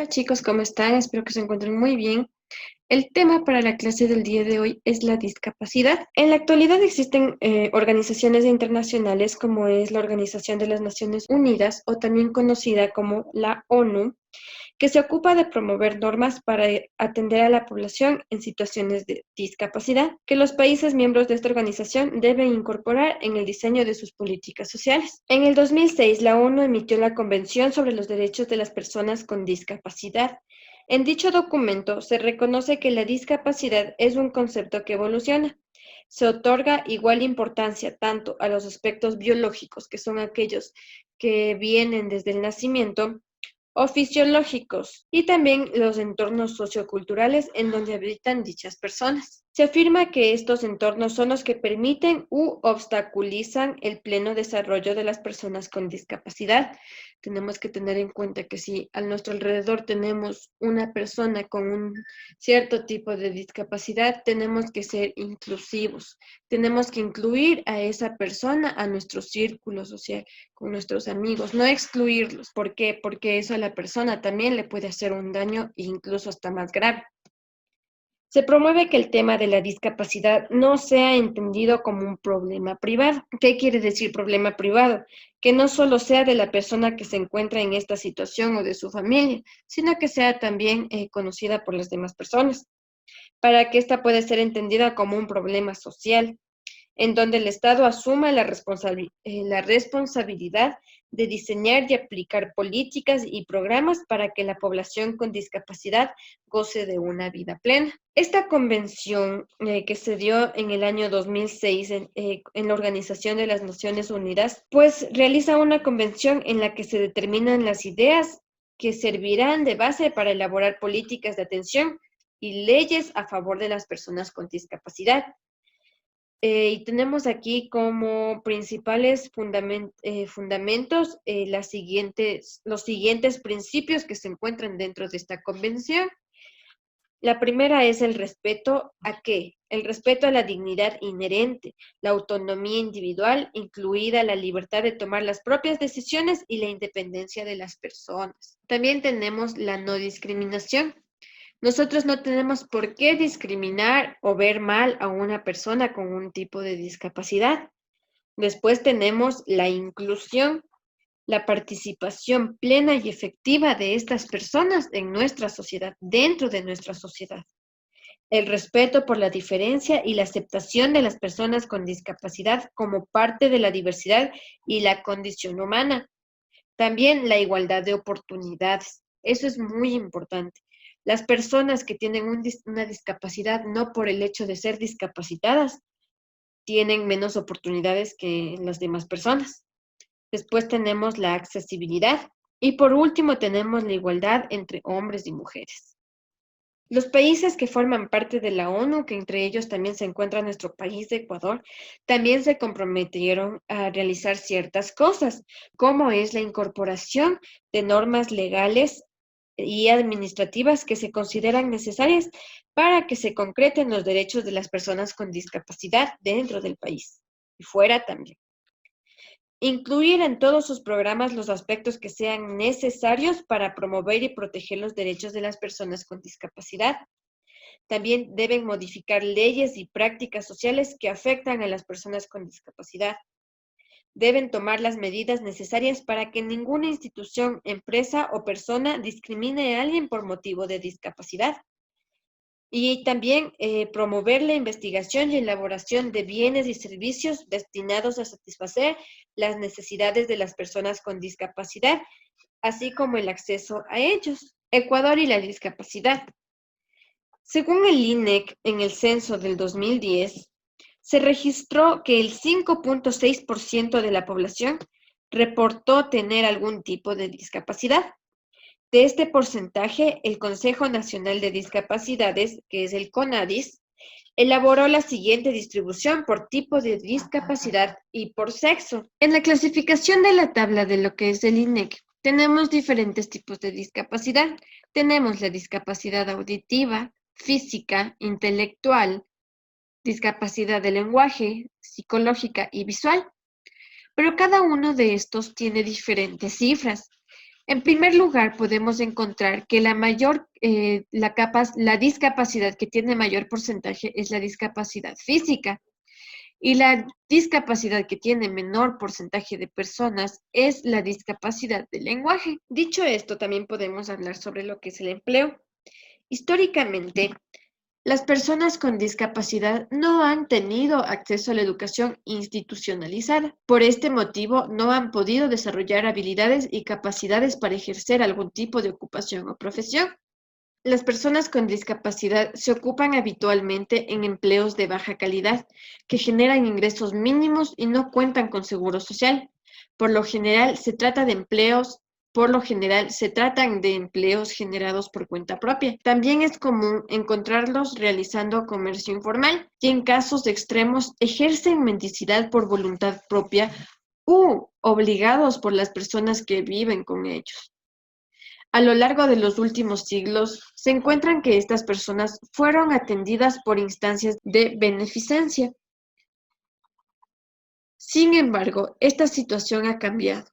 Hola chicos, ¿cómo están? Espero que se encuentren muy bien. El tema para la clase del día de hoy es la discapacidad. En la actualidad existen organizaciones internacionales como es la Organización de las Naciones Unidas o también conocida como la ONU, que se ocupa de promover normas para atender a la población en situaciones de discapacidad, que los países miembros de esta organización deben incorporar en el diseño de sus políticas sociales. En el 2006, la ONU emitió la Convención sobre los Derechos de las Personas con Discapacidad. En dicho documento se reconoce que la discapacidad es un concepto que evoluciona. Se otorga igual importancia tanto a los aspectos biológicos, que son aquellos que vienen desde el nacimiento, o fisiológicos, y también los entornos socioculturales en donde habitan dichas personas. Se afirma que estos entornos son los que permiten u obstaculizan el pleno desarrollo de las personas con discapacidad. Tenemos que tener en cuenta que si a nuestro alrededor tenemos una persona con un cierto tipo de discapacidad, tenemos que ser inclusivos. Tenemos que incluir a esa persona a nuestro círculo social, con nuestros amigos, no excluirlos. ¿Por qué? Porque eso a la persona también le puede hacer un daño e incluso hasta más grave. Se promueve que el tema de la discapacidad no sea entendido como un problema privado. ¿Qué quiere decir problema privado? Que no solo sea de la persona que se encuentra en esta situación o de su familia, sino que sea también conocida por las demás personas, para que ésta pueda ser entendida como un problema social en donde el Estado asuma la responsabilidad de diseñar y aplicar políticas y programas para que la población con discapacidad goce de una vida plena. Esta convención que se dio en el año 2006 en la Organización de las Naciones Unidas, pues realiza una convención en la que se determinan las ideas que servirán de base para elaborar políticas de atención y leyes a favor de las personas con discapacidad. Y tenemos aquí como principales fundamentos los siguientes principios que se encuentran dentro de esta convención. La primera es el respeto ¿a qué? El respeto a la dignidad inherente, la autonomía individual, incluida la libertad de tomar las propias decisiones y la independencia de las personas. También tenemos la no discriminación. Nosotros no tenemos por qué discriminar o ver mal a una persona con un tipo de discapacidad. Después tenemos la inclusión, la participación plena y efectiva de estas personas en nuestra sociedad, dentro de nuestra sociedad. El respeto por la diferencia y la aceptación de las personas con discapacidad como parte de la diversidad y la condición humana. También la igualdad de oportunidades. Eso es muy importante. Las personas que tienen una discapacidad, no por el hecho de ser discapacitadas, tienen menos oportunidades que las demás personas. Después tenemos la accesibilidad. Y por último tenemos la igualdad entre hombres y mujeres. Los países que forman parte de la ONU, que entre ellos también se encuentra nuestro país de Ecuador, también se comprometieron a realizar ciertas cosas, como es la incorporación de normas legales y administrativas que se consideran necesarias para que se concreten los derechos de las personas con discapacidad dentro del país y fuera también. Incluir en todos sus programas los aspectos que sean necesarios para promover y proteger los derechos de las personas con discapacidad. También deben modificar leyes y prácticas sociales que afectan a las personas con discapacidad. Deben tomar las medidas necesarias para que ninguna institución, empresa o persona discrimine a alguien por motivo de discapacidad. Y también promover la investigación y elaboración de bienes y servicios destinados a satisfacer las necesidades de las personas con discapacidad, así como el acceso a ellos. Ecuador y la discapacidad. Según el INEC, en el censo del 2010, se registró que el 5.6% de la población reportó tener algún tipo de discapacidad. De este porcentaje, el Consejo Nacional de Discapacidades, que es el CONADIS, elaboró la siguiente distribución por tipo de discapacidad y por sexo. En la clasificación de la tabla de lo que es el INEC, tenemos diferentes tipos de discapacidad. Tenemos la discapacidad auditiva, física, intelectual, discapacidad de lenguaje, psicológica y visual. Pero cada uno de estos tiene diferentes cifras. En primer lugar, podemos encontrar que la discapacidad que tiene mayor porcentaje es la discapacidad física y la discapacidad que tiene menor porcentaje de personas es la discapacidad del lenguaje. Dicho esto, también podemos hablar sobre lo que es el empleo. Históricamente, las personas con discapacidad no han tenido acceso a la educación institucionalizada. Por este motivo, no han podido desarrollar habilidades y capacidades para ejercer algún tipo de ocupación o profesión. Las personas con discapacidad se ocupan habitualmente en empleos de baja calidad, que generan ingresos mínimos y no cuentan con seguro social. Por lo general, se tratan de empleos generados por cuenta propia. También es común encontrarlos realizando comercio informal y en casos extremos ejercen mendicidad por voluntad propia u obligados por las personas que viven con ellos. A lo largo de los últimos siglos, se encuentran que estas personas fueron atendidas por instancias de beneficencia. Sin embargo, esta situación ha cambiado.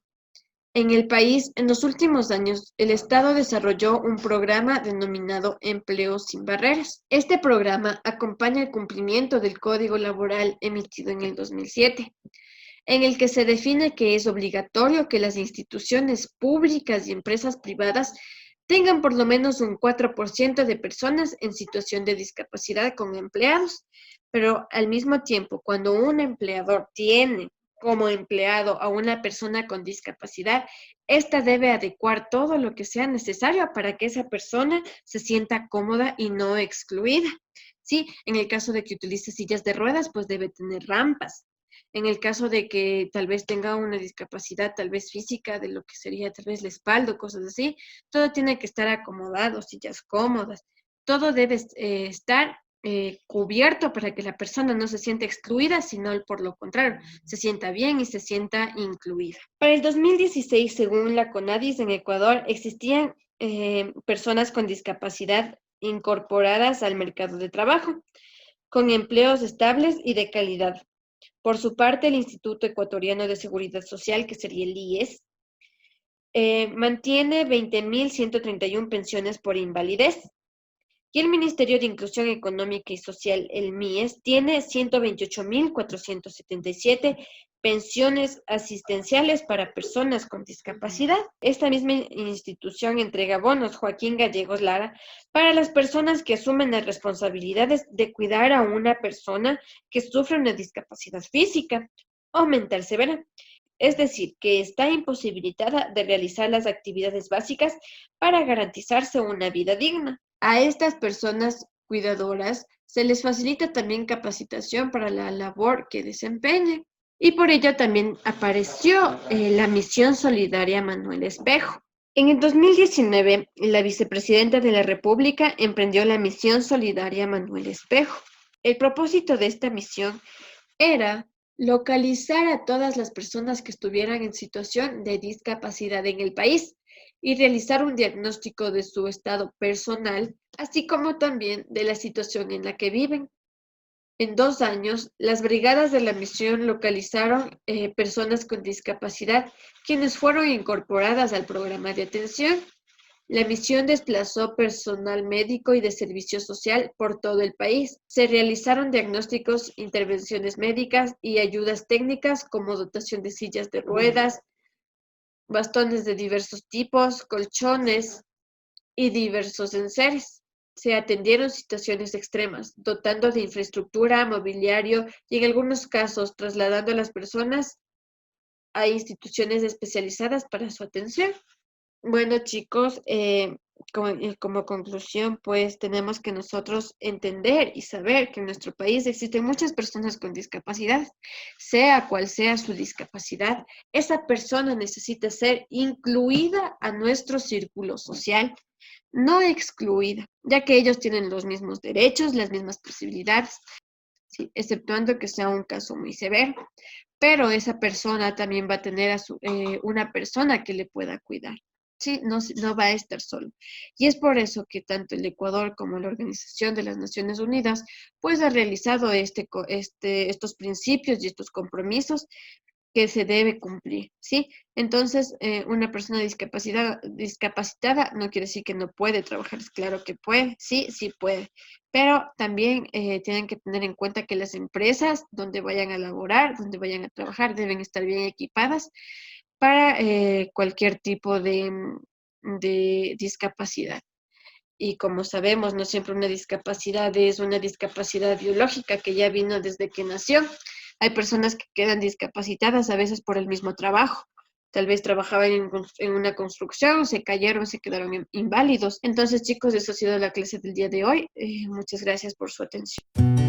En el país, en los últimos años, el Estado desarrolló un programa denominado Empleo sin Barreras. Este programa acompaña el cumplimiento del Código Laboral emitido en el 2007, en el que se define que es obligatorio que las instituciones públicas y empresas privadas tengan por lo menos un 4% de personas en situación de discapacidad como empleados, pero al mismo tiempo, cuando un empleador tiene como empleado a una persona con discapacidad, ésta debe adecuar todo lo que sea necesario para que esa persona se sienta cómoda y no excluida. Sí, en el caso de que utilice sillas de ruedas, pues debe tener rampas. En el caso de que tal vez tenga una discapacidad, tal vez física, de lo que sería tal vez la espalda o cosas así, todo tiene que estar acomodado, sillas cómodas, todo debe estar cubierto para que la persona no se sienta excluida, sino por lo contrario, se sienta bien y se sienta incluida. Para el 2016, según la CONADIS en Ecuador, existían personas con discapacidad incorporadas al mercado de trabajo, con empleos estables y de calidad. Por su parte, el Instituto Ecuatoriano de Seguridad Social, que sería el IES, mantiene 20.131 pensiones por invalidez. Y el Ministerio de Inclusión Económica y Social, el MIES, tiene 128.477 pensiones asistenciales para personas con discapacidad. Esta misma institución entrega bonos Joaquín Gallegos Lara para las personas que asumen las responsabilidades de cuidar a una persona que sufre una discapacidad física o mental severa. Es decir, que está imposibilitada de realizar las actividades básicas para garantizarse una vida digna. A estas personas cuidadoras se les facilita también capacitación para la labor que desempeñen. Y por ello también apareció la Misión Solidaria Manuel Espejo. En el 2019, la vicepresidenta de la República emprendió la Misión Solidaria Manuel Espejo. El propósito de esta misión era localizar a todas las personas que estuvieran en situación de discapacidad en el país y realizar un diagnóstico de su estado personal, así como también de la situación en la que viven. En 2 años, las brigadas de la misión localizaron personas con discapacidad, quienes fueron incorporadas al programa de atención. La misión desplazó personal médico y de servicio social por todo el país. Se realizaron diagnósticos, intervenciones médicas y ayudas técnicas como dotación de sillas de ruedas, bastones de diversos tipos, colchones y diversos enseres. Se atendieron situaciones extremas, dotando de infraestructura, mobiliario y en algunos casos trasladando a las personas a instituciones especializadas para su atención. Bueno, chicos, como conclusión, pues tenemos que nosotros entender y saber que en nuestro país existen muchas personas con discapacidad, sea cual sea su discapacidad. Esa persona necesita ser incluida a nuestro círculo social, no excluida, ya que ellos tienen los mismos derechos, las mismas posibilidades, ¿sí? Exceptuando que sea un caso muy severo. Pero esa persona también va a tener una persona que le pueda cuidar. Sí, no, no va a estar solo. Y es por eso que tanto el Ecuador como la Organización de las Naciones Unidas, pues ha realizado estos principios y estos compromisos que se debe cumplir, ¿sí? Entonces, una persona discapacitada no quiere decir que no puede trabajar, es claro que puede, sí, sí puede, pero también tienen que tener en cuenta que las empresas donde vayan a laborar, donde vayan a trabajar, deben estar bien equipadas para cualquier tipo de discapacidad. Y como sabemos, no siempre una discapacidad es una discapacidad biológica que ya vino desde que nació. Hay personas que quedan discapacitadas a veces por el mismo trabajo. Tal vez trabajaban en una construcción, se cayeron, se quedaron inválidos. Entonces, chicos, eso ha sido la clase del día de hoy. Muchas gracias por su atención.